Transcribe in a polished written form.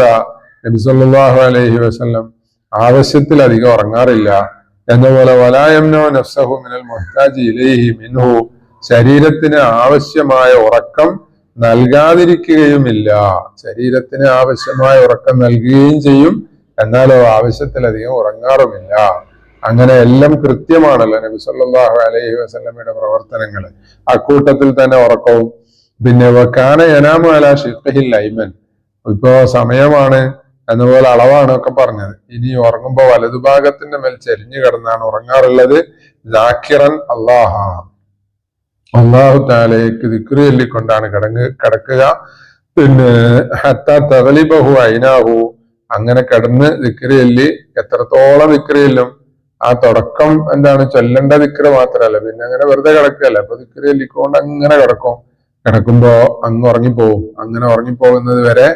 എന്താ, നബി സല്ലല്ലാഹു അലൈഹി വസല്ലം ആവശ്യത്തിലധികം ഉറങ്ങാറില്ല. എന്നപോലെ വലാ യംനഉ നഫ്സഹു മിനൽ മുഹ്താജി ഇലൈഹി മിൻഹു, ശരീരത്തിന് ആവശ്യമായ ഉറക്കം നൽകാതിരിക്കുകയുമില്ല. ശരീരത്തിന് ആവശ്യമായ ഉറക്കം നൽകുകയും ചെയ്യും, എന്നാലോ ആവശ്യത്തിലധികം ഉറങ്ങാറുമില്ല. അങ്ങനെ എല്ലാം കൃത്യമാണല്ലോ നബി സല്ലല്ലാഹു അലൈഹി വസല്ലമയുടെ പ്രവർത്തനങ്ങൾ. അക്കൂട്ടത്തിൽ തന്നെ ഉറക്കവും. പിന്നെ വകാന യനാമു അലാ ശിഖ്ഹിൽ അയ്മൻ, ഇപ്പോ സമയമാണ് എന്നപോലെ അളവാണ് ഒക്കെ പറഞ്ഞത്. ഇനി ഉറങ്ങുമ്പോ വലതുഭാഗത്തിന്റെ മേൽ ചെരിഞ്ഞു കിടന്നാണ് ഉറങ്ങാറുള്ളത്. ദാക്കിറൻ അല്ലാഹ, അല്ലാഹു തആലയ്ക്ക് ദിക്ർ ചൊല്ലിക്കൊണ്ടാണ് കിടക്കുക. പിന്നെ ഹത്താ തഗ്ലിബഹു ഐനാഹു, അങ്ങനെ കിടന്ന് ദിക്ർ ചൊല്ലി. എത്രത്തോളം ദിക്ർ ചൊല്ലും? ആ തുടക്കം എന്താണ്, ചൊല്ലേണ്ട ദിക്ർ മാത്രല്ല, പിന്നെ അങ്ങനെ വെറുതെ കിടക്കുകയല്ല. അപ്പൊ ദിക്ർ ചൊല്ലിക്കൊണ്ട് അങ്ങനെ കിടക്കുമ്പോ അങ്ങ് ഉറങ്ങിപ്പോവും. അങ്ങനെ ഉറങ്ങിപ്പോകുന്നത് വരെ